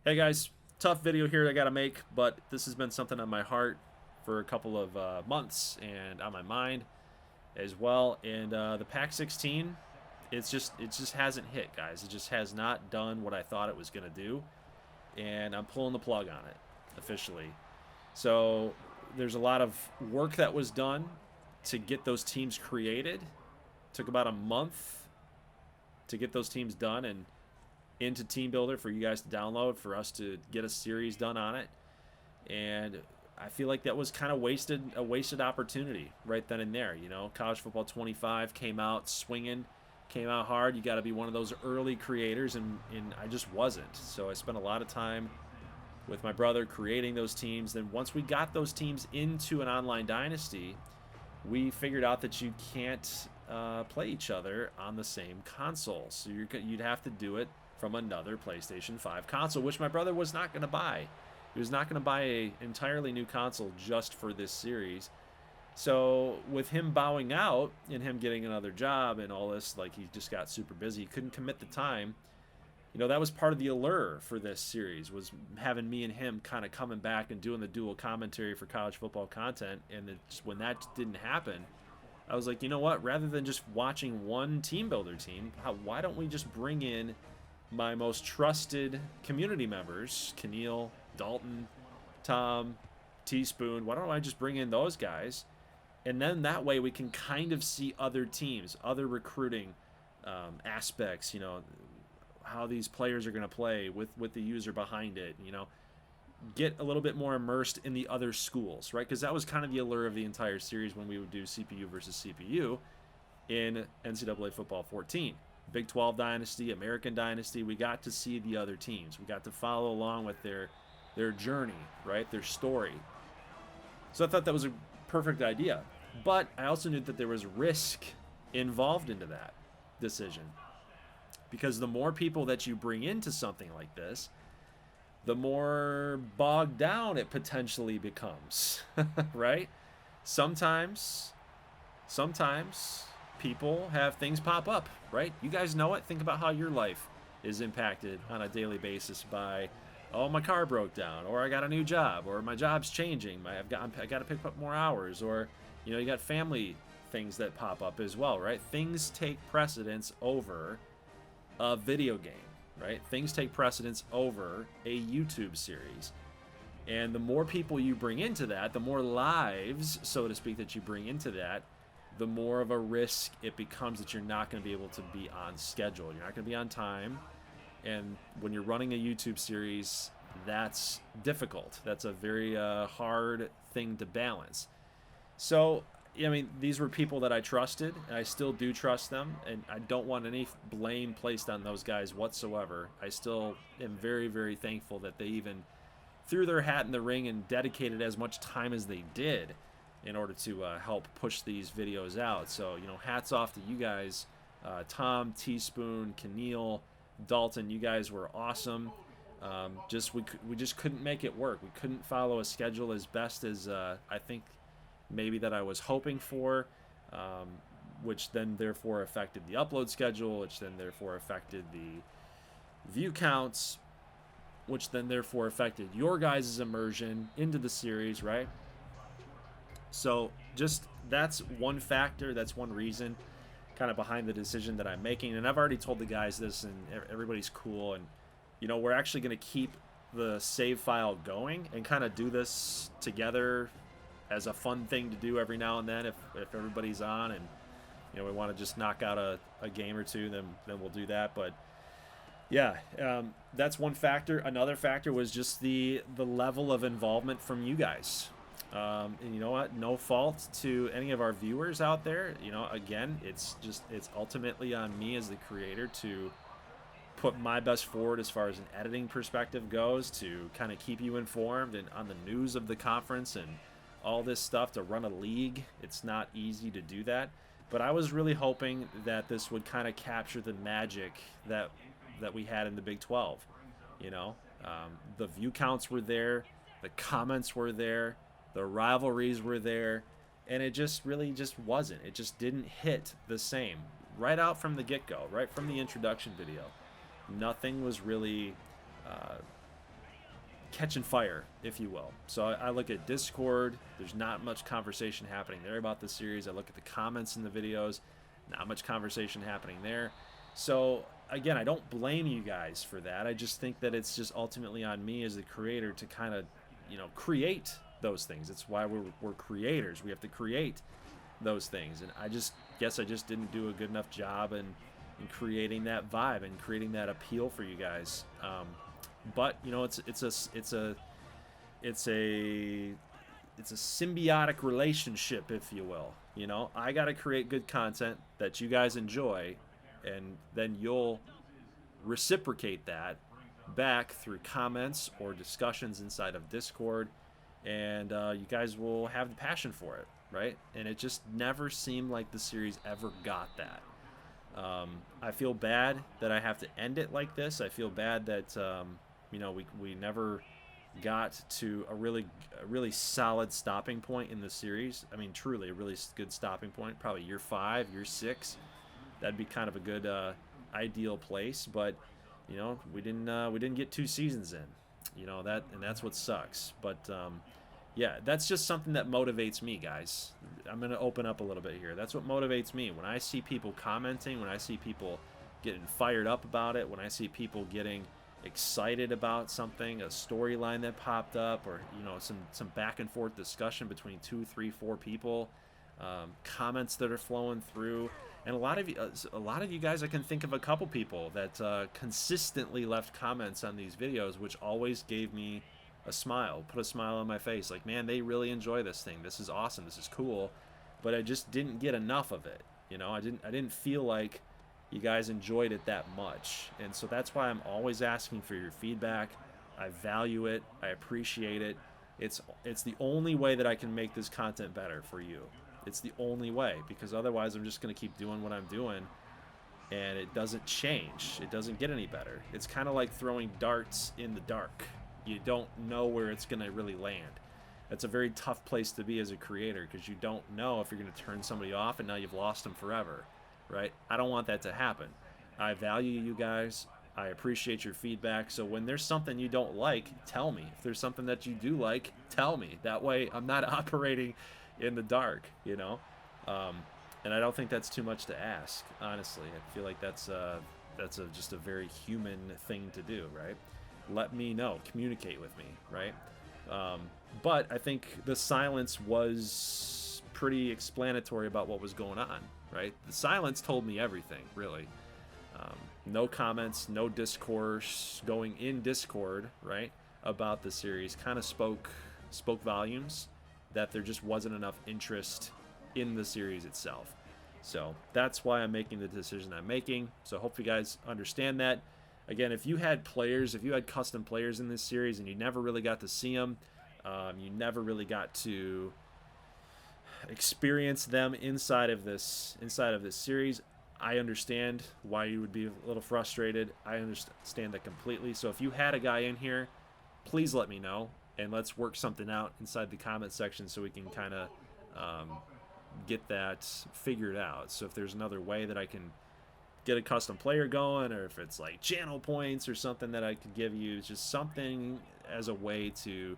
Hey guys, tough video here I gotta make, but this has been something on my heart for a couple of months and on my mind as well. And the PAC-16, it just hasn't hit, guys. It just has not done what I thought it was gonna do, and I'm pulling the plug on it officially. So there's a lot of work that was done to get those teams created. Took about a month to get those teams done and into Teambuilder for you guys to download, for us to get a series done on it. And I feel like that was kind of a wasted opportunity right then and there. You know, College Football 25 came out swinging, came out hard. You got to be one of those early creators, and I just wasn't. So I spent a lot of time with my brother creating those teams. Then once we got those teams into an online dynasty, we figured out that you can't play each other on the same console. So you'd have to do it from another PlayStation 5 console, which my brother was not going to buy. He was not going to buy an entirely new console just for this series. So with him bowing out and him getting another job and all this, like, he just got super busy. He couldn't commit the time. You know, that was part of the allure for this series, was having me and him kind of coming back and doing the dual commentary for college football content. And when that didn't happen, I was like, you know what? Rather than just watching one team builder team, why don't we just bring in my most trusted community members, Keneal, Dalton, Tom, Teaspoon? Why don't I just bring in those guys? And then that way we can kind of see other teams, other recruiting aspects, you know, how these players are going to play with the user behind it, you know, get a little bit more immersed in the other schools, right? Because that was kind of the allure of the entire series when we would do CPU versus CPU in NCAA Football 14. Big 12 Dynasty, American Dynasty, we got to see the other teams. We got to follow along with their journey, right? Their story. So I thought that was a perfect idea. But I also knew that there was risk involved into that decision. Because the more people that you bring into something like this, the more bogged down it potentially becomes, right? Sometimes people have things pop up, right? You guys know it. Think about how your life is impacted on a daily basis by, oh, my car broke down, or I got a new job, or my job's changing. I got to pick up more hours, or, you know, you got family things that pop up as well, right? Things take precedence over a video game, right? Things take precedence over a YouTube series. And the more people you bring into that, the more lives, so to speak, that you bring into that, the more of a risk it becomes that you're not going to be able to be on schedule. You're not going to be on time. And when you're running a YouTube series, that's difficult. That's a very hard thing to balance. So, I mean, these were people that I trusted, and I still do trust them, and I don't want any blame placed on those guys whatsoever. I still am very, very thankful that they even threw their hat in the ring and dedicated as much time as they did in order to help push these videos out. So, you know, hats off to you guys, Tom, Teaspoon, Keneal, Dalton. You guys were awesome. We just couldn't make it work. We couldn't follow a schedule as best as I think maybe that I was hoping for, which then therefore affected the upload schedule, which then therefore affected the view counts, which then therefore affected your guys' immersion into the series, right? So just that's one factor, that's one reason kind of behind the decision that I'm making. And I've already told the guys this, and everybody's cool. And, you know, we're actually going to keep the save file going and kind of do this together as a fun thing to do every now and then if everybody's on and, you know, we want to just knock out a game or two, then we'll do that. But yeah, that's one factor. Another factor was just the level of involvement from you guys. And you know what? No fault to any of our viewers out there. You know, again, it's ultimately on me as the creator to put my best forward as far as an editing perspective goes, to kind of keep you informed and on the news of the conference and all this stuff. To run a league, it's not easy to do that. But I was really hoping that this would kind of capture the magic that we had in the Big 12. You know, the view counts were there, the comments were there, the rivalries were there, and it just really just wasn't. It just didn't hit the same right out from the get-go, right from the introduction video. Nothing was really catching fire, if you will. So I look at Discord. There's not much conversation happening there about the series. I look at the comments in the videos. Not much conversation happening there. So again, I don't blame you guys for that. I just think that it's just ultimately on me as the creator to kind of, you know, create those things. It's why we're creators. We have to create those things. And I just guess I just didn't do a good enough job in creating that vibe and creating that appeal for you guys. But you know, it's a symbiotic relationship, if you will. You know, I got to create good content that you guys enjoy, and then you'll reciprocate that back through comments or discussions inside of Discord, and you guys will have the passion for it, right? And it just never seemed like the series ever got that. I feel bad that I have to end it like this. I feel bad that you know, we never got to a really solid stopping point in the series. I mean, truly a really good stopping point. Probably year 5, year 6. That'd be kind of a good ideal place. But you know, we didn't get 2 seasons in. You know, that's what sucks. But yeah, that's just something that motivates me, guys. I'm gonna open up a little bit here. That's what motivates me. When I see people commenting, when I see people getting fired up about it, when I see people getting excited about something, a storyline that popped up, or you know, some back and forth discussion between 2, 3, 4 people, comments that are flowing through, and a lot of you guys, I can think of a couple people that consistently left comments on these videos, which always gave me a smile, put a smile on my face. Like, man, they really enjoy this thing. This is awesome. This is cool. But I just didn't get enough of it. You know, I didn't feel like you guys enjoyed it that much. And so that's why I'm always asking for your feedback. I value it. I appreciate it. It's the only way that I can make this content better for you. It's the only way, because otherwise I'm just going to keep doing what I'm doing and it doesn't change. It doesn't get any better. It's kind of like throwing darts in the dark. You don't know where it's going to really land. It's a very tough place to be as a creator, because you don't know if you're going to turn somebody off and now you've lost them forever, right? I don't want that to happen. I value you guys. I appreciate your feedback. So when there's something you don't like, tell me. If there's something that you do like, tell me. That way I'm not operating in the dark, you know? And I don't think that's too much to ask, honestly. I feel like that's just a very human thing to do, right? Let me know, communicate with me, right? But I think the silence was pretty explanatory about what was going on, right? The silence told me everything, really. No comments, no discourse going in Discord, right, about the series kind of spoke volumes that there just wasn't enough interest in the series itself. So that's why I'm making the decision I'm making. So hope you guys understand that. Again, if you had custom players in this series and you never really got to see them, you never really got to experience them inside of this series, I understand why you would be a little frustrated. I understand that completely. So if you had a guy in here, please let me know, and let's work something out inside the comment section so we can kind of get that figured out. So if there's another way that I can get a custom player going, or if it's like channel points or something that I could give you, just something as a way to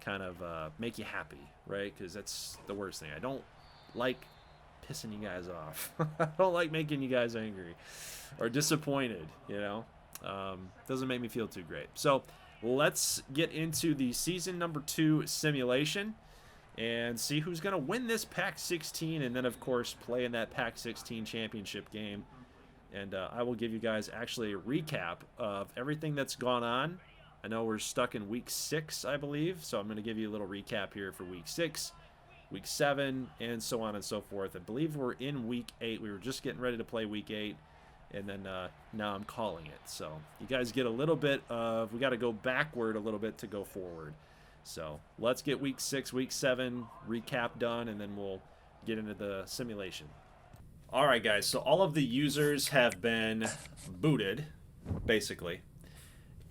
kind of make you happy, right? Because that's the worst thing. I don't like pissing you guys off. I don't like making you guys angry or disappointed, you know? Doesn't make me feel too great. So let's get into the season number 2 simulation and see who's going to win this PAC-16, and then of course play in that PAC-16 championship game. And I will give you guys actually a recap of everything that's gone on. I know we're stuck in week 6, I believe, so I'm going to give you a little recap here for week 6, week 7, and so on and so forth. I believe we're in week 8. We were just getting ready to play week 8, and then now I'm calling it. So you guys get a little bit of, we got to go backward a little bit to go forward. So let's get week 6, week 7 recap done, and then we'll get into the simulation. All right, guys, so all of the users have been booted, basically,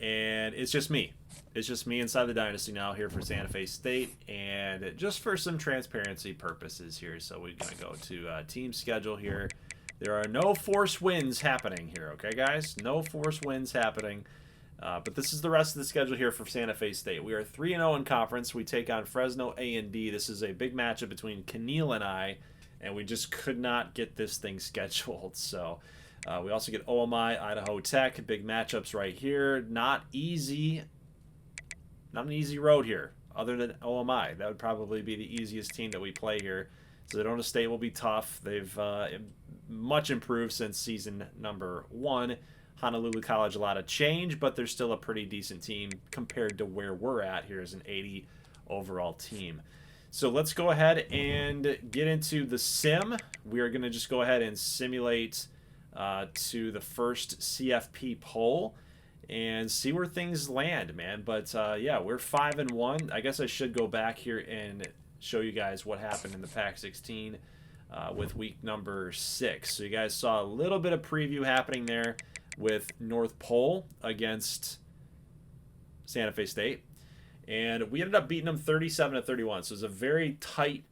and it's just me. It's just me inside the Dynasty now here for Santa Fe State, and just for some transparency purposes here, so we're going to go to team schedule here. There are no force wins happening here, okay, guys? No force wins happening. But this is the rest of the schedule here for Santa Fe State. We are 3-0 in conference. We take on Fresno A&D. This is a big matchup between Keneal and I, and we just could not get this thing scheduled. So we also get OMI, Idaho Tech. Big matchups right here. Not easy. Not an easy road here, other than OMI. That would probably be the easiest team that we play here. Sedona State will be tough. They've much improved since season number 1. Honolulu College, a lot of change, but they're still a pretty decent team compared to where we're at here as an 80 overall team. So let's go ahead and get into the sim. We are going to just go ahead and simulate to the first CFP poll and see where things land, man. But yeah, we're 5-1. I guess I should go back here and show you guys what happened in the PAC-16 with week number 6. So you guys saw a little bit of preview happening there with North Pole against Santa Fe State, and we ended up beating them 37-31. So it's a very tight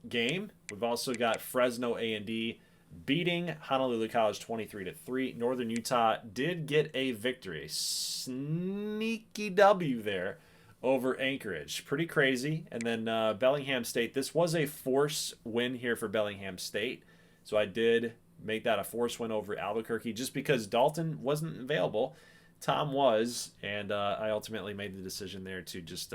game. We've also got Fresno A&D beating Honolulu College 23-3. Northern Utah did get a victory, sneaky W there over Anchorage, pretty crazy. And then Bellingham State. This was a force win here for Bellingham State, so I did make that a force win over Albuquerque just because Dalton wasn't available. Tom was, and I ultimately made the decision there to just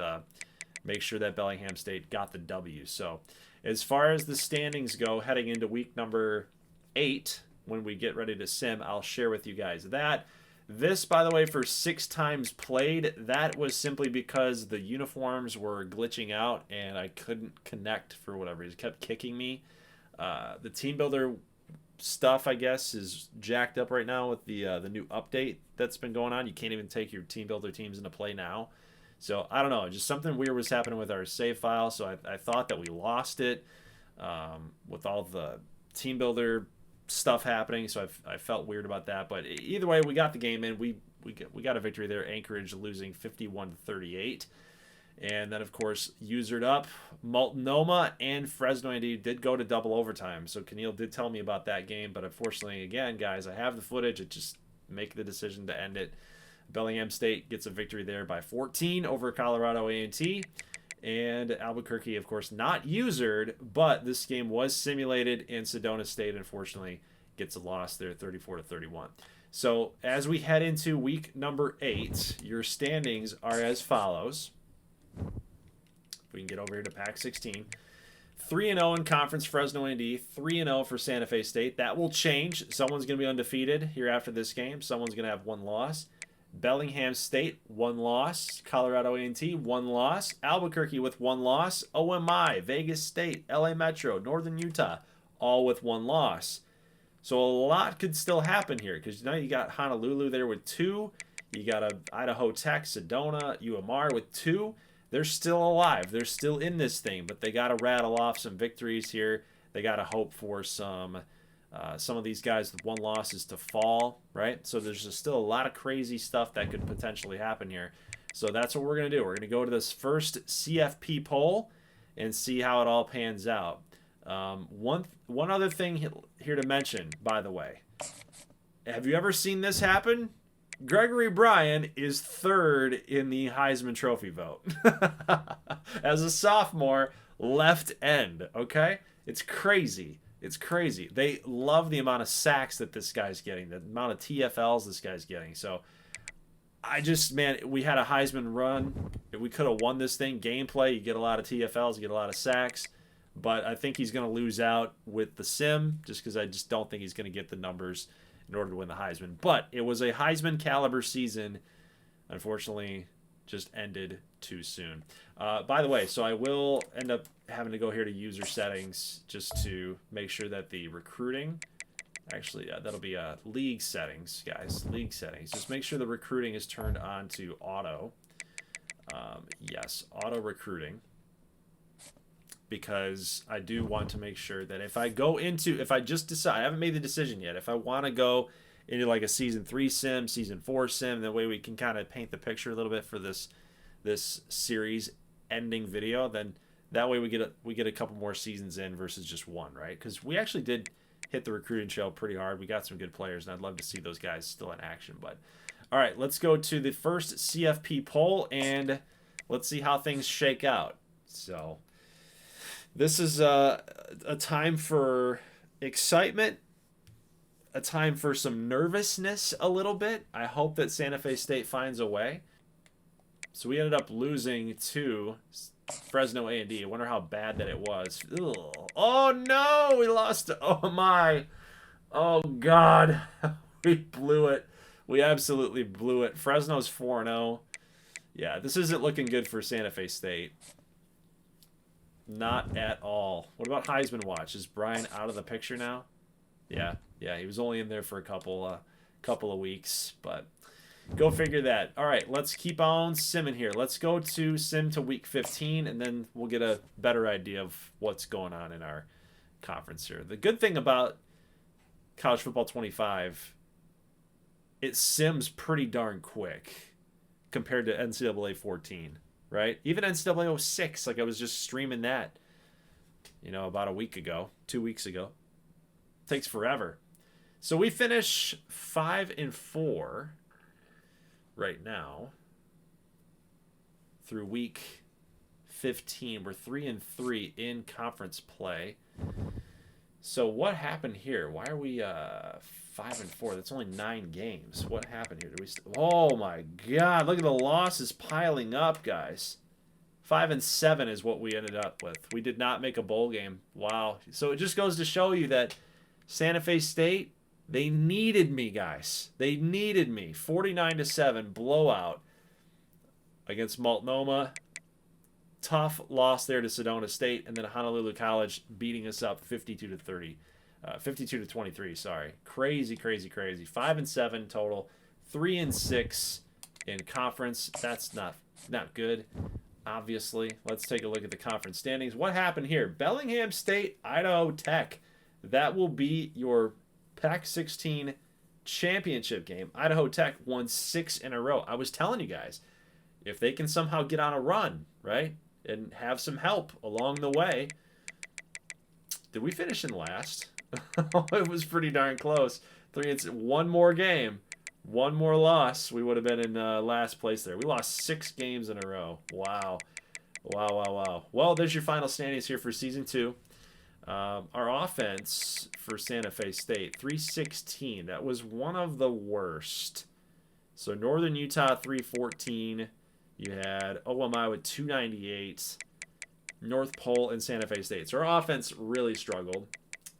make sure that Bellingham State got the W. So as far as the standings go, heading into week number 8, when we get ready to sim, I'll share with you guys that. This, by the way, for 6 times played, that was simply because the uniforms were glitching out and I couldn't connect for whatever. It kept kicking me. The TeamBuilder stuff, I guess, is jacked up right now with the new update that's been going on. You can't even take your TeamBuilder teams into play now. So I don't know, just something weird was happening with our save file. So I thought that we lost it with all the TeamBuilder stuff happening. So I felt weird about that. But either way, we got the game in. We got a victory there. Anchorage losing 51-38. And then, of course, usered up. Multnomah and Fresno A&D did go to double overtime. So Keneal did tell me about that game. But unfortunately, again, guys, I have the footage. I just make the decision to end it. Bellingham State gets a victory there by 14 over Colorado A&T. And Albuquerque, of course, not usered. But this game was simulated. And Sedona State, unfortunately, gets a loss there, 34-31. So as we head into week number 8, your standings are as follows. If we can get over here to PAC-16. 3-0 in conference, Fresno A&D. 3-0 for Santa Fe State. That will change. Someone's going to be undefeated here after this game. Someone's going to have 1 loss. Bellingham State, 1 loss. Colorado A&T, 1 loss. Albuquerque with 1 loss. OMI, Vegas State, LA Metro, Northern Utah, all with 1 loss. So a lot could still happen here because now you got Honolulu there with 2. You got Idaho Tech, Sedona, UMR with 2. They're still alive. They're still in this thing, but they got to rattle off some victories here. They got to hope for some of these guys with 1 losses to fall, right? So there's just still a lot of crazy stuff that could potentially happen here. So that's what we're going to do. We're going to go to this first CFP poll and see how it all pans out. One other thing here to mention, by the way. Have you ever seen this happen? Gregory Bryan is 3rd in the Heisman Trophy vote. As a sophomore, left end, okay? It's crazy. It's crazy. They love the amount of sacks that this guy's getting, the amount of TFLs this guy's getting. So, man, we had a Heisman run. We could have won this thing. Gameplay, you get a lot of TFLs, you get a lot of sacks. But I think he's going to lose out with the sim just because I just don't think he's going to get the numbers in order to win the Heisman. But it was a Heisman caliber season. Unfortunately, just ended too soon. By the way, so I will end up having to go here to user settings just to make sure that the recruiting, actually, that'll be league settings, guys. League settings. Just make sure the recruiting is turned on to auto. Yes, auto recruiting. Because I do want to make sure that if I just decide, I haven't made the decision yet, if I want to go into like a season 3 sim, season 4 sim, that way we can kind of paint the picture a little bit for this series ending video, then that way we get a couple more seasons in versus just 1, right? Because we actually did hit the recruiting trail pretty hard. We got some good players, and I'd love to see those guys still in action. But All right, let's go to the first CFP poll, and let's see how things shake out. So this is a time for excitement, a time for some nervousness a little bit. I hope that Santa Fe State finds a way. So we ended up losing to Fresno A&D. I wonder how bad that it was. Ugh. Oh, no! We lost. Oh, my. Oh, God. We blew it. We absolutely blew it. Fresno's 4-0. Yeah, this isn't looking good for Santa Fe State. Not at all. What about Heisman Watch? Is Brian out of the picture now? Yeah, he was only in there for a couple of weeks, but go figure that. All right, let's keep on simming here. Let's go to sim to week 15, and then we'll get a better idea of what's going on in our conference here. The good thing about College Football 25, it sims pretty darn quick compared to NCAA 14, right? Even NCAA 06, like I was just streaming that, about a week ago, 2 weeks ago. Takes forever. So we finish 5-4 right now through week 15. We're 3-3 in conference play. So what happened here? Why are we 5-4? That's only 9 games. What happened here? Oh my God! Look at the losses piling up, guys. 5-7 is what we ended up with. We did not make a bowl game. Wow. So it just goes to show you that Santa Fe State, they needed me, guys. They needed me. 49-7 blowout against Multnomah. Tough loss there to Sedona State, and then Honolulu College beating us up 52-30. 52-23, sorry. Crazy, crazy, crazy. 5-7 total. 3-6 in conference. That's not good, obviously. Let's take a look at the conference standings. What happened here? Bellingham State, Idaho Tech. That will be your PAC-16 championship game. Idaho Tech won 6 in a row. I was telling you guys, if they can somehow get on a run, right, and have some help along the way. Did we finish in last? It was pretty darn close. 1 more game, 1 more loss, we would have been in last place there. We lost 6 games in a row. Wow. Wow. Well, there's your final standings here for Season 2. Our offense for Santa Fe State, 316. That was one of the worst. So Northern Utah, 314. You had OMI with 298. North Pole and Santa Fe State. So our offense really struggled.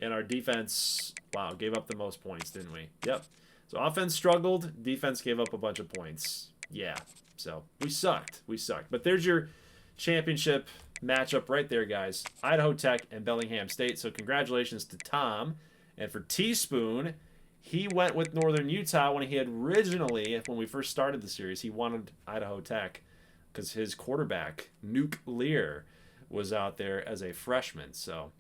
And our defense, wow, gave up the most points, didn't we? Yep. So offense struggled. Defense gave up a bunch of points. Yeah. So we sucked. But there's your championship matchup right there, guys. Idaho Tech and Bellingham State. So congratulations to Tom. And for Teaspoon, he went with Northern Utah when he had originally, when we first started the series, he wanted Idaho Tech because his quarterback, Nuke Lear, was out there as a freshman. So,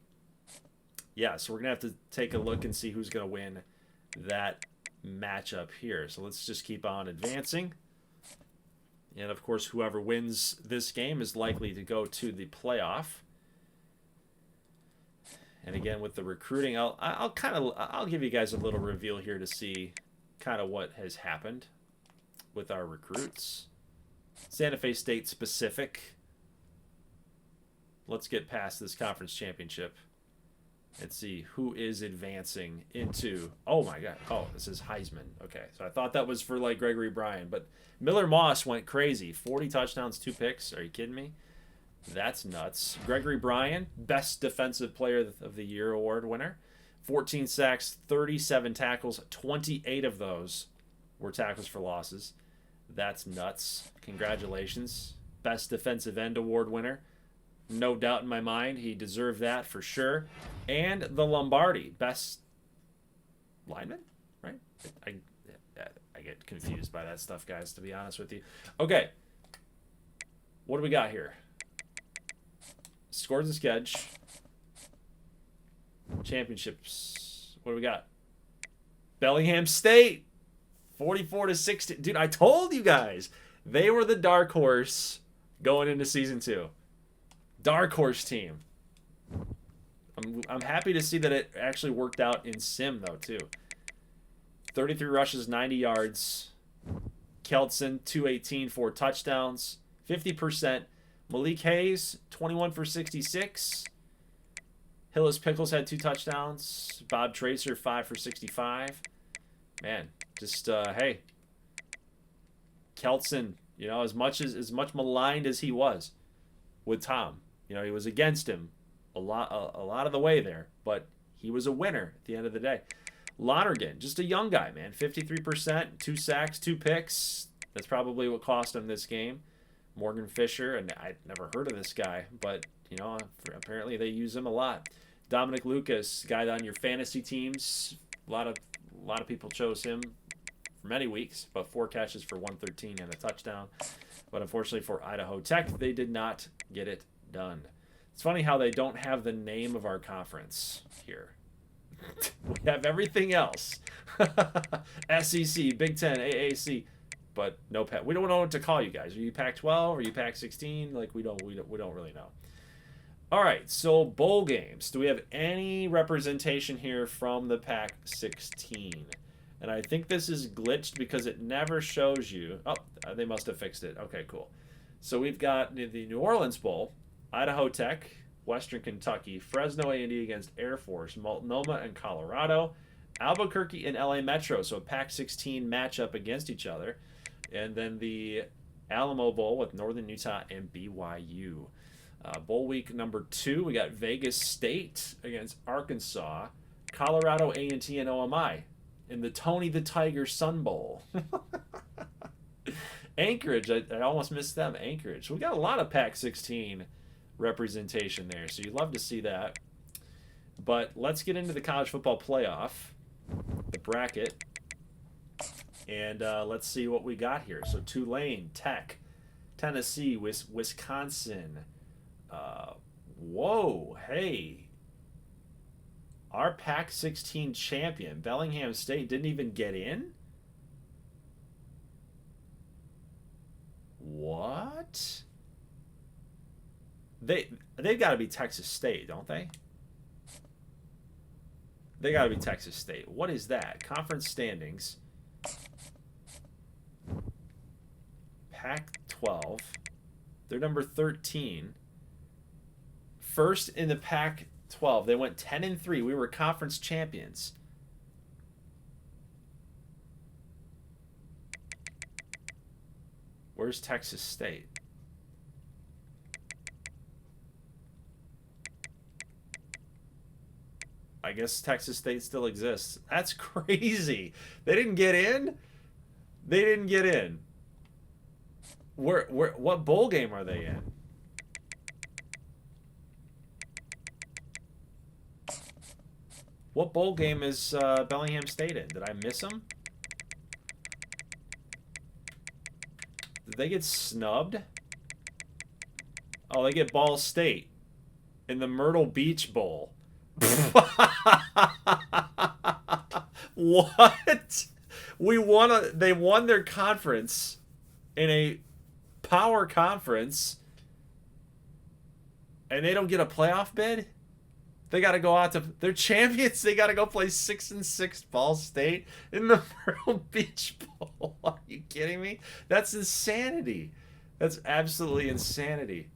yeah, so we're going to have to take a look and see who's going to win that matchup here. So let's just keep on advancing. And, of course, whoever wins this game is likely to go to the playoff. And, again, with the recruiting, I'll give you guys a little reveal here to see kind of what has happened with our recruits. Santa Fe State specific. Let's get past this conference championship and see who is advancing into... Oh, my God. Oh, this is Heisman. Okay, so I thought that was for, like, Gregory Bryan. But Miller Moss went crazy. 40 touchdowns, 2 picks. Are you kidding me? That's nuts. Gregory Bryan, Best Defensive Player of the Year award winner. 14 sacks, 37 tackles. 28 of those were tackles for losses. That's nuts. Congratulations. Best Defensive End award winner. No doubt in my mind, he deserved that for sure. And the Lombardi, best lineman, right? I get confused by that stuff, guys, to be honest with you. Okay. What do we got here? Scores and sketch. Championships. What do we got? Bellingham State. 44-60. Dude, I told you guys. They were the dark horse going into Season 2. Dark horse team. I'm happy to see that it actually worked out in sim, though, too. 33 rushes, 90 yards. Keltson, 218, 4 touchdowns, 50%. Malik Hayes, 21 for 66. Hillis Pickles had 2 touchdowns. Bob Tracer, 5 for 65. Man, just, hey. Keltson, you know, as much maligned as he was with Tom, you know, he was against him a lot of the way there, but he was a winner at the end of the day. Lonergan, just a young guy, man, 53%, 2 sacks, 2 picks. That's probably what cost him this game. Morgan Fisher, and I'd never heard of this guy, but, you know, apparently they use him a lot. Dominic Lucas, guy on your fantasy teams. A lot of people chose him for many weeks, but 4 catches for 113 and a touchdown. But unfortunately for Idaho Tech, they did not get it done. It's funny how they don't have the name of our conference here. We have everything else. SEC, Big Ten, AAC, but no PAC. We don't know what to call you guys. Are you Pac-12? Are you Pac-16? Like we don't really know. All right, so bowl games. Do we have any representation here from the Pac-16? And I think this is glitched because it never shows you. Oh, they must have fixed it. Okay, cool. So we've got the New Orleans Bowl, Idaho Tech, Western Kentucky, Fresno A&D against Air Force, Multnomah and Colorado, Albuquerque and LA Metro. So a Pac-16 matchup against each other. And then the Alamo Bowl with Northern Utah and BYU. Bowl week number 2, we got Vegas State against Arkansas, Colorado A&T and OMI in the Tony the Tiger Sun Bowl. Anchorage, I almost missed them. Anchorage. We got a lot of Pac-16 representation there, so you'd love to see that. But let's get into the college football playoff, the bracket, and let's see what we got here. So Tulane, Tech, Tennessee, Wisconsin. Whoa, hey. Our Pac-16 champion, Bellingham State, didn't even get in? What? They've got to be Texas State, don't they? They got to be Texas State. What is that? Conference standings. Pac-12. They're number 13. First in the Pac-12. They went 10-3. We were conference champions. Where's Texas State? I guess Texas State still exists. That's crazy. They didn't get in? They didn't get in. What bowl game are they in? What bowl game is Bellingham State in? Did I miss them? Did they get snubbed? Oh, they get Ball State in the Myrtle Beach Bowl. What? They won their conference in a power conference, and they don't get a playoff bid? They got to go out to... They're champions. They got to go play 6-6 Ball State in the Myrtle Beach Bowl. Are you kidding me? That's insanity. That's absolutely insanity.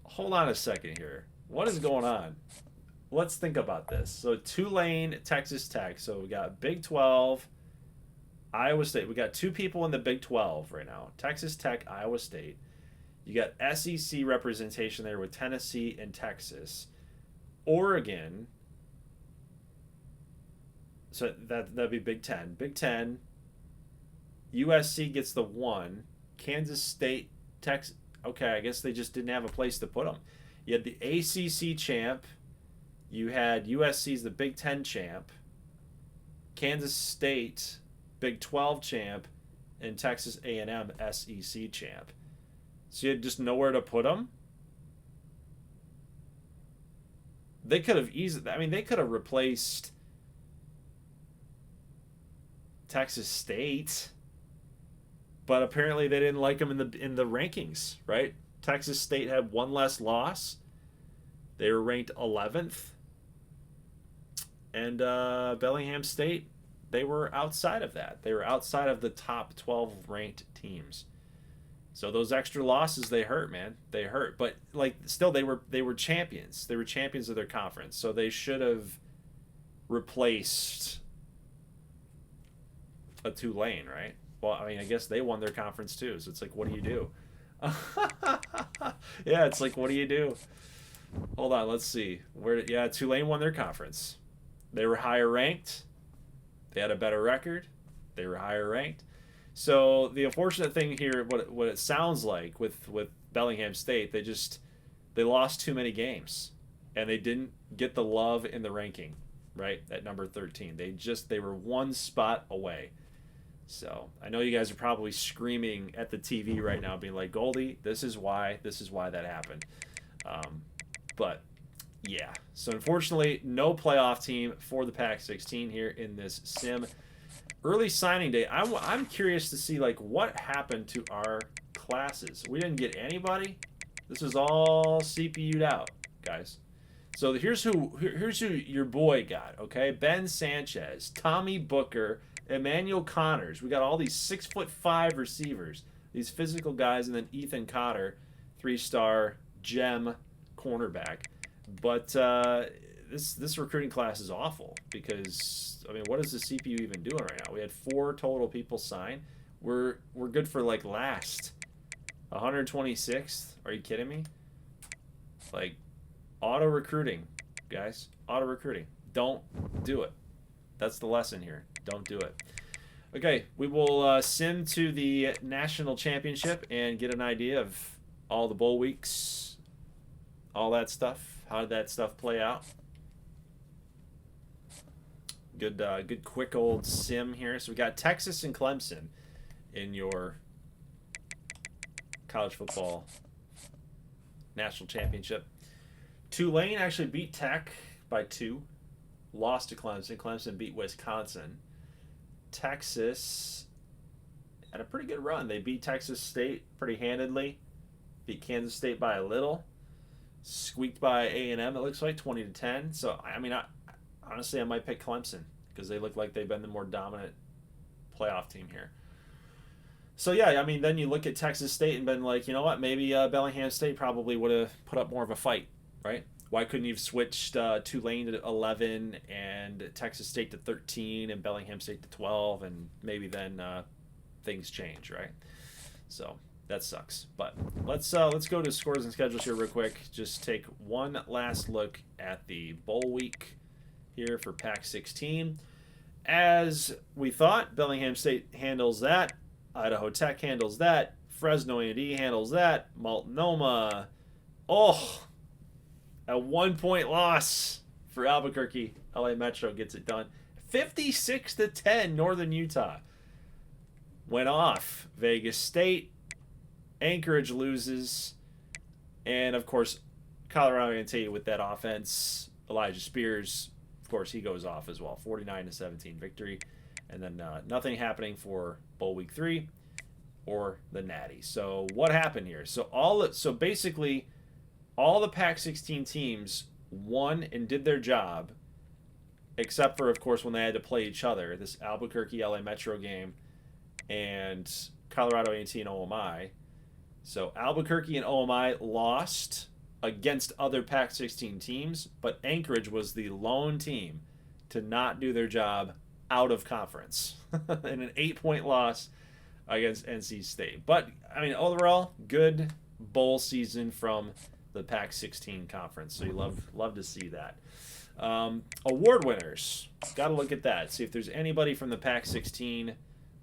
Hold on a second here. What is going on? Let's think about this. So Tulane, Texas Tech. So we got Big 12, Iowa State. We got 2 people in the Big 12 right now. Texas Tech, Iowa State. You got SEC representation there with Tennessee and Texas. Oregon. So that'd be Big 10. Big 10. USC gets the 1. Kansas State, Texas. Okay, I guess they just didn't have a place to put them. You had the ACC champ. You had USC's the Big 10 champ. Kansas State, Big 12 champ. And Texas A&M SEC champ. So you had just nowhere to put them? They could have easily... I mean, they could have replaced Texas State, but apparently they didn't like them in the rankings, right? Texas State had 1 less loss. They were ranked 11th. And Bellingham State they were outside of that. They were outside of the top 12 ranked teams. So those extra losses, they hurt, man. They hurt. But like still they were champions. They were champions of their conference. So they should have replaced a Tulane, right? Well, I mean, I guess they won their conference too. So it's like, what do you do? Yeah, it's like, what do you do? Hold on, let's see. Yeah, Tulane won their conference. They were higher ranked. They had a better record. They were higher ranked. So the unfortunate thing here, what it sounds like with Bellingham State, they lost too many games, and they didn't get the love in the ranking, right? At number 13, they were one spot away. So I know you guys are probably screaming at the TV right now, being like, Goldie, this is why that happened. But yeah, so unfortunately, no playoff team for the PAC-16 here in this sim. Early signing day. I'm curious to see like what happened to our classes. We didn't get anybody. This is all CPU'd out, guys. So here's who your boy got. Okay, Ben Sanchez, Tommy Booker, Emmanuel Connors. We got all these 6'5" receivers, these physical guys, and then Ethan Cotter, 3-star gem cornerback. But this recruiting class is awful because, I mean, what is the CPU even doing right now? We had 4 total people sign. We're good for like last 126th. Are you kidding me? Like, auto recruiting, guys. Auto recruiting. Don't do it. That's the lesson here. Don't do it. Okay, we will sim to the national championship and get an idea of all the bowl weeks, all that stuff. How did that stuff play out? Good quick old sim here. So we got Texas and Clemson in your college football national championship. Tulane actually beat Tech by 2, lost to Clemson. Clemson beat Wisconsin. Texas had a pretty good run. They beat Texas State pretty handedly. Beat Kansas State by a little. Squeaked by A&M, it looks like, 20-10. So, I mean, honestly, I might pick Clemson because they look like they've been the more dominant playoff team here. So, yeah, I mean, then you look at Texas State and been like, you know what, maybe Bellingham State probably would have put up more of a fight, right? Why couldn't you have switched Tulane to 11 and Texas State to 13 and Bellingham State to 12, and maybe then things change, right? So that sucks. But let's go to scores and schedules here real quick. Just take one last look at the bowl week here for PAC-16. As we thought, Bellingham State handles that. Idaho Tech handles that. Fresno A&D handles that. Multnomah. Oh, a 1-point loss for Albuquerque. LA Metro gets it done. 56-10, Northern Utah. Went off. Vegas State. Anchorage loses. And, of course, Colorado A&T with that offense. Elijah Spears, of course, he goes off as well. 49-17 victory. And then nothing happening for Bowl Week 3 or the Natty. So what happened here? So basically, all the PAC-16 teams won and did their job, except for, of course, when they had to play each other. This Albuquerque LA Metro game and Colorado A&T and OMI. So Albuquerque and OMI lost against other PAC-16 teams, but Anchorage was the lone team to not do their job out of conference in an 8-point loss against NC State. But, I mean, overall, good bowl season from the PAC-16 conference. So you love to see that. Award winners. Got to look at that. See if there's anybody from the PAC-16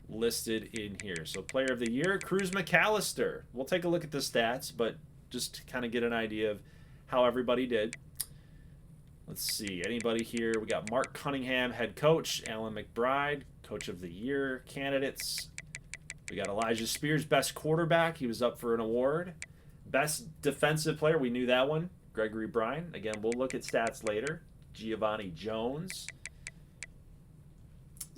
listed in here. So player of the year, Cruz McAllister. We'll take a look at the stats, but just to kind of get an idea of how everybody did. Let's see. Anybody here? We got Mark Cunningham, head coach. Alan McBride, coach of the year candidates. We got Elijah Spears, best quarterback. He was up for an award. Best defensive player. We knew that one. Gregory Bryan. Again, we'll look at stats later. Giovanni Jones.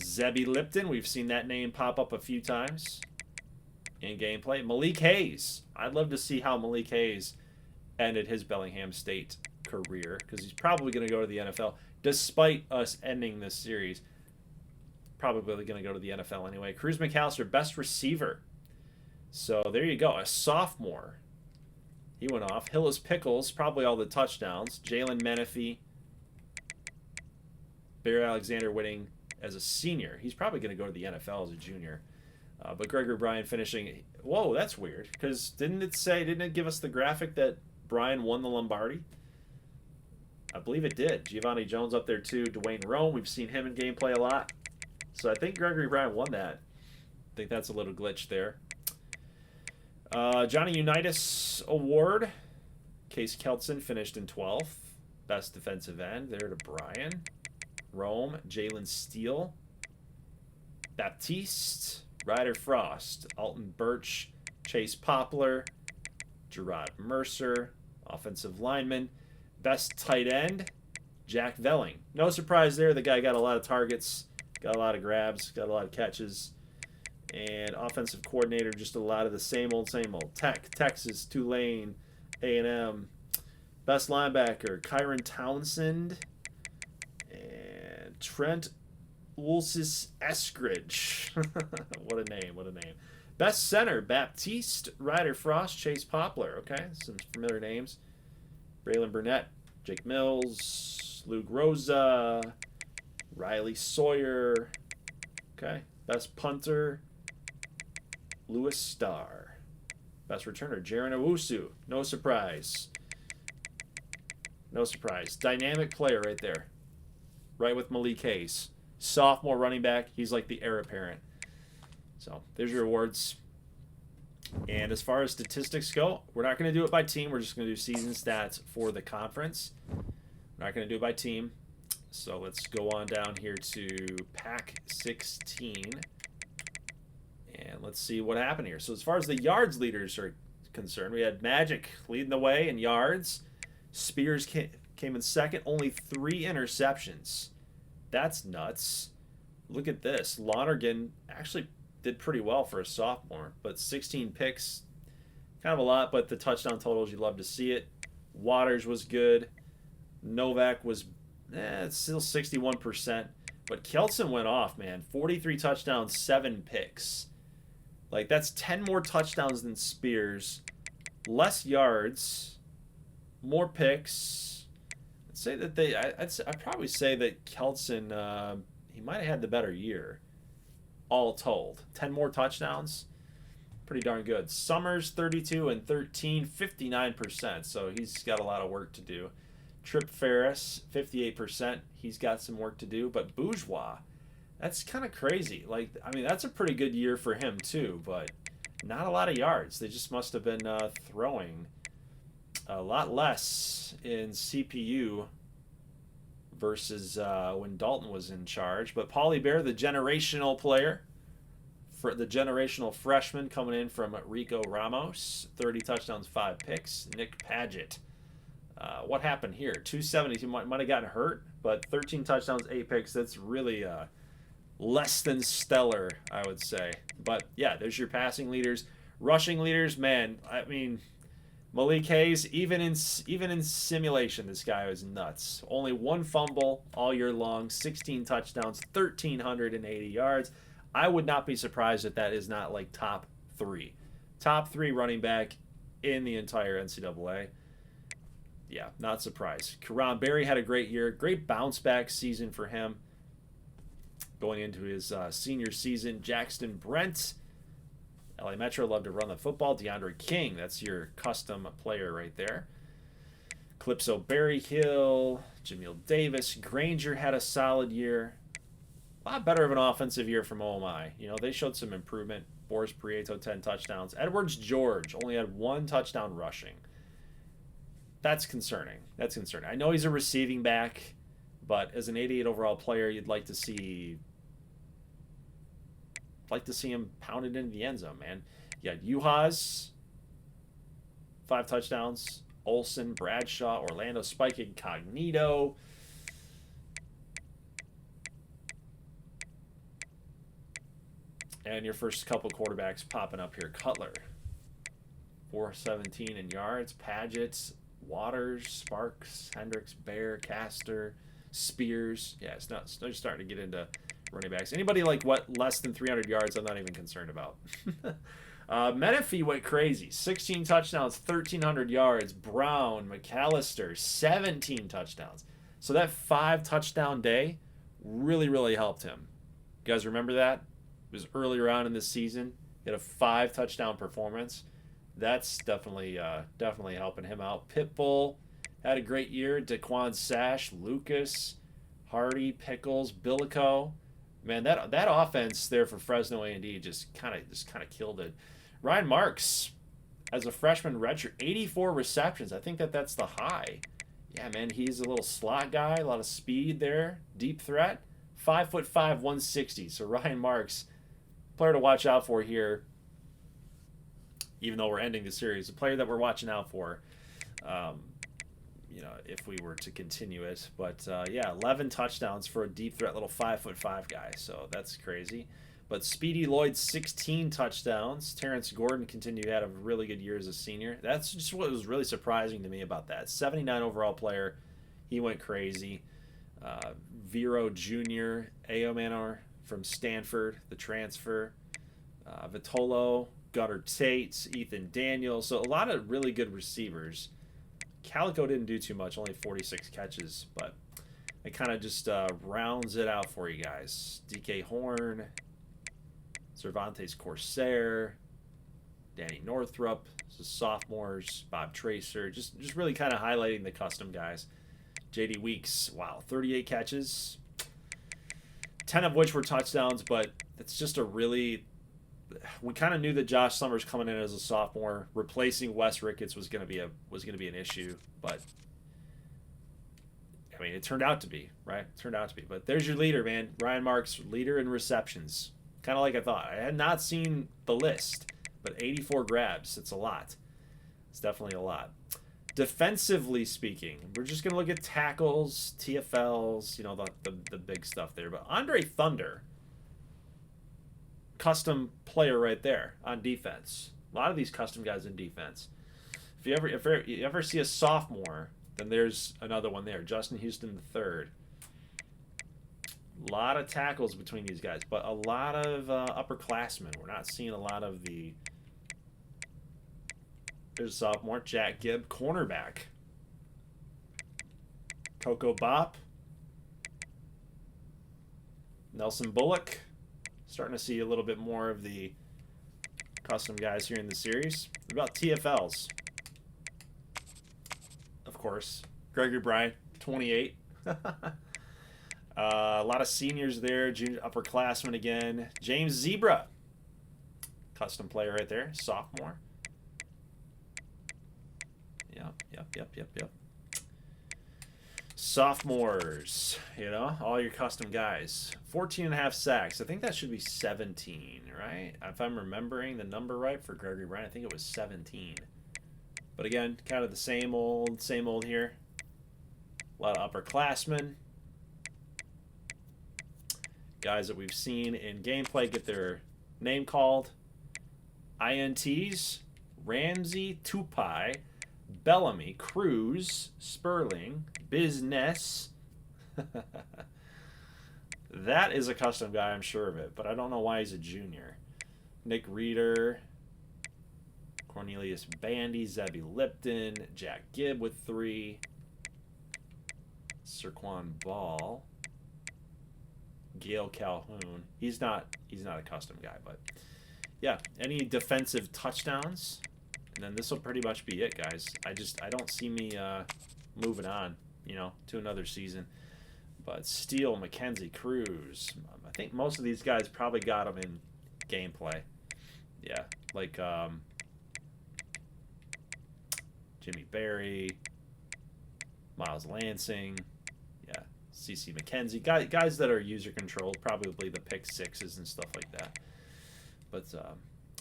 Zebby Lipton. We've seen that name pop up a few times in gameplay. Malik Hayes. I'd love to see how Malik Hayes ended his Bellingham State career, because he's probably going to go to the NFL despite us ending this series. probably going to go to the NFL anyway. Cruz McAllister, best receiver. So there you go. A sophomore. He went off. Hillis Pickles, probably all the touchdowns. Jalen Menifee. Barry Alexander winning as a senior. He's probably going to go to the NFL as a junior. But Gregory Bryan finishing. Whoa, that's weird. Because didn't it give us the graphic that Bryan won the Lombardi? I believe it did. Giovanni Jones up there too. Dwayne Rome, we've seen him in gameplay a lot. So I think Gregory Bryan won that. I think that's a little glitch there. Johnny Unitas Award. Case Keltson finished in 12th. Best defensive end. There to Bryan. Rome. Jalen Steele. Baptiste. Ryder Frost. Alton Birch. Chase Poplar. Gerard Mercer. Offensive lineman. Best tight end. Jack Velling. No surprise there. The guy got a lot of targets. Got a lot of grabs. Got a lot of catches. And offensive coordinator, just a lot of the same old, same old. Tech, Texas, Tulane, A&M. Best linebacker, Kyron Townsend. And Trent Ulsis Eskridge. What a name, what a name. Best center, Baptiste, Ryder Frost, Chase Poplar. Okay, some familiar names. Braylon Burnett, Jake Mills, Luke Rosa, Riley Sawyer. Okay, best punter, Lewis Starr. Best returner, Jaron Owusu. No surprise. No surprise. Dynamic player right there. Right with Malik Hayes. Sophomore running back. He's like the heir apparent. So there's your awards. And as far as statistics go, we're not going to do it by team. We're just going to do season stats for the conference. We're not going to do it by team. So let's go on down here to PAC-16. And let's see what happened here. So as far as the yards leaders are concerned, we had Magic leading the way in yards. Spears came in second, only 3 interceptions. That's nuts. Look at this. Lonergan actually did pretty well for a sophomore, but 16 picks, kind of a lot, but the touchdown totals, you love to see it. Waters was good. Novak was it's still 61%, but Keltson went off, man. 43 touchdowns, 7 picks. Like, that's 10 more touchdowns than Spears, less yards, more picks. I'd say that I'd probably say that Keltson, he might have had the better year, all told. 10 more touchdowns, pretty darn good. Summers, 32 and 13, 59%, so he's got a lot of work to do. Trip Ferris, 58%. He's got some work to do. But Bourgeois, that's kind of crazy. Like, I mean, that's a pretty good year for him too, but not a lot of yards. They just must have been throwing a lot less in CPU versus when Dalton was in charge. But Paulie Bear, the generational player, for the generational freshman coming in from Rico Ramos, 30 touchdowns, 5 picks. Nick Paget. What happened here? 270. He might have gotten hurt, but 13 touchdowns, 8 picks. That's really less than stellar, I would say. But yeah, there's your passing leaders, rushing leaders. Man, I mean, Malik Hayes, even in simulation, this guy was nuts. Only 1 fumble all year long, 16 touchdowns, 1,380 yards. I would not be surprised if that is not like top 3 running back in the entire NCAA. Yeah, not surprised. Karan Berry had a great year. Great bounce back season for him going into his senior season. Jackson Brent, LA Metro, love to run the football. DeAndre King, that's your custom player right there. Calypso Berryhill, Jamil Davis. Granger had a solid year. A lot better of an offensive year from OMI. You know, they showed some improvement. Boris Prieto, 10 touchdowns. Edwards George only had 1 touchdown rushing. That's concerning. That's concerning. I know he's a receiving back, but as an 88 overall player, you'd like to see him pounded into the end zone, man. You got Uhas, 5 touchdowns. Olsen, Bradshaw, Orlando Spike Incognito. And your first couple quarterbacks popping up here. Cutler, 417 in yards. Paget, Waters, Sparks, Hendricks, Bear, Castor, Spears. Yeah, they're starting to get into running backs. Anybody like less than 300 yards, I'm not even concerned about. Menifee went crazy. 16 touchdowns, 1,300 yards. Brown, McAllister, 17 touchdowns. So that 5-touchdown day really, really helped him. You guys remember that? It was earlier on in the season. He had a 5-touchdown performance. That's definitely helping him out. Pitbull had a great year. Daquan Sash, Lucas, Hardy, Pickles, Billico. Man, that offense there for Fresno A&D just kind of killed it. Ryan Marks, as a freshman redshirt, 84 receptions. I think that's the high. Yeah, man, he's a little slot guy, a lot of speed there, deep threat. 5'5", 160. So Ryan Marks, player to watch out for here. Even though we're ending the series, a player that we're watching out for. If we were to continue it. But, 11 touchdowns for a deep threat little 5'5" guy. So that's crazy. But Speedy Lloyd, 16 touchdowns. Terrence Gordon continued to have a really good year as a senior. That's just what was really surprising to me about that. 79 overall player. He went crazy. Vero Jr., Aomanor from Stanford, the transfer. Vitolo, Gunnar Tate, Ethan Daniels. So a lot of really good receivers. Calico didn't do too much, only 46 catches, but it kind of just rounds it out for you guys. DK Horn, Cervantes Corsair, Danny Northrup, so sophomores, Bob Tracer, just really kind of highlighting the custom guys. JD Weeks, wow, 38 catches, 10 of which were touchdowns, but it's just we kind of knew that Josh Summers coming in as a sophomore, replacing Wes Ricketts was going to be an issue, but I mean, it turned out to be, right? It turned out to be. But there's your leader, man. Ryan Marks, leader in receptions. Kind of like I thought. I had not seen the list, but 84 grabs. It's a lot. It's definitely a lot. Defensively speaking, we're just going to look at tackles, TFLs, the big stuff there. But Andre Thunder, custom player right there on defense. A lot of these custom guys in defense. If you ever see a sophomore, then there's another one there. Justin Houston III. A lot of tackles between these guys, but a lot of upperclassmen. We're not seeing a lot of the... There's a sophomore, Jack Gibb, cornerback. Coco Bop. Nelson Bullock. Starting to see a little bit more of the custom guys here in the series. What about TFLs? Of course, Gregory Bryant, 28. A lot of seniors there. Junior upperclassmen again. James Zebra, custom player right there, sophomore. Yep. Sophomores, all your custom guys. 14.5 sacks. I think that should be 17, right? If I'm remembering the number right for Gregory Bryant, I think it was 17. But again, kind of the same old here. A lot of upperclassmen. Guys that we've seen in gameplay get their name called. INTs, Ramsey, Tupai, Bellamy, Cruz, Sperling, Business. That is a custom guy, I'm sure of it, but I don't know why he's a junior. Nick Reeder, Cornelius Bandy, Zebby Lipton, Jack Gibb with 3, Serquan Ball, Gail Calhoun. He's not a custom guy, but yeah, any defensive touchdowns, and then this will pretty much be it, guys. I don't see me moving on, to another season. But Steele, McKenzie, Cruz. I think most of these guys probably got them in gameplay. Yeah, like Jimmy Berry, Miles Lansing, yeah, CC McKenzie. Guys that are user controlled, probably the pick sixes and stuff like that. But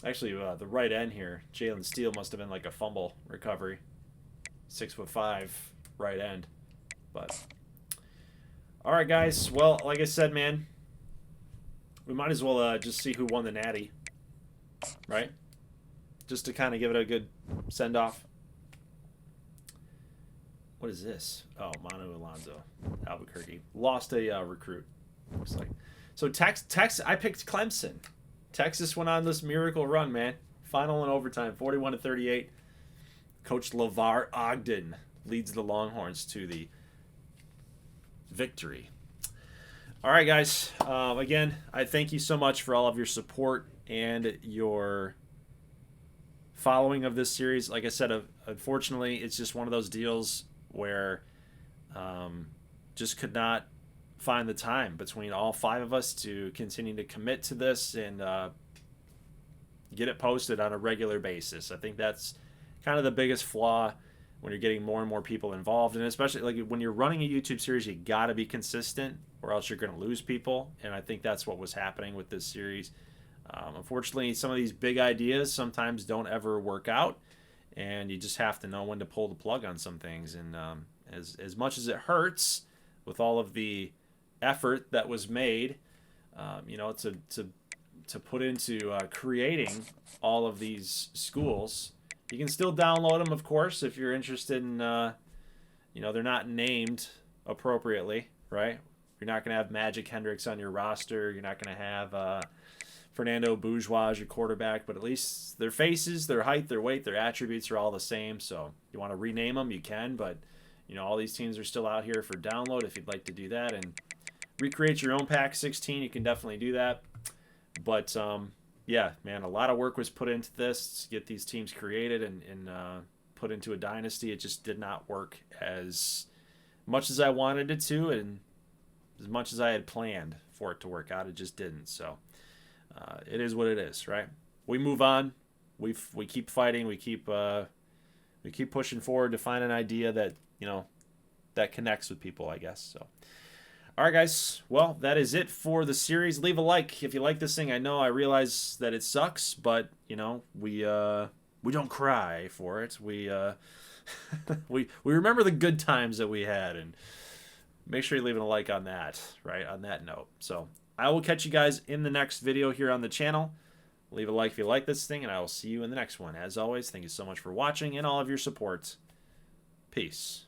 actually, the right end here, Jalen Steele must have been like a fumble recovery. 6'5" right end. But all right, guys. Well, like I said, man, we might as well just see who won the Natty, right? Just to kind of give it a good send-off. What is this? Oh, Manu Alonso, Albuquerque. Lost a recruit, looks like. So Texas, I picked Clemson. Texas went on this miracle run, man. Final in overtime, 41-38. Coach LeVar Ogden leads the Longhorns to the victory. All right, guys. Again, I thank you so much for all of your support and your following of this series. Like I said, unfortunately, it's just one of those deals where just could not find the time between all 5 of us to continue to commit to this and get it posted on a regular basis. I think that's kind of the biggest flaw when you're getting more and more people involved, and especially like when you're running a YouTube series, you got to be consistent or else you're going to lose people, and I think that's what was happening with this series. Unfortunately, some of these big ideas sometimes don't ever work out, and you just have to know when to pull the plug on some things. And as much as it hurts with all of the effort that was made, to put into creating all of these schools, you can still download them, of course, if you're interested in, they're not named appropriately, right? You're not going to have Magic Hendricks on your roster. You're not going to have Fernando Bourgeois as your quarterback, but at least their faces, their height, their weight, their attributes are all the same. So if you want to rename them, you can, but, all these teams are still out here for download if you'd like to do that. And recreate your own PAC-16, you can definitely do that. But, yeah, man, a lot of work was put into this to get these teams created and put into a dynasty. It just did not work as much as I wanted it to, and as much as I had planned for it to work out. It just didn't. So it is what it is, right? We move on. We keep fighting. We keep pushing forward to find an idea that that connects with people, I guess. So. All right, guys. Well, that is it for the series. Leave a like if you like this thing. I realize that it sucks, but we don't cry for it. We we remember the good times that we had, and make sure you're leaving a like on that. Right on that note. So I will catch you guys in the next video here on the channel. Leave a like if you like this thing, and I will see you in the next one. As always, thank you so much for watching and all of your support. Peace.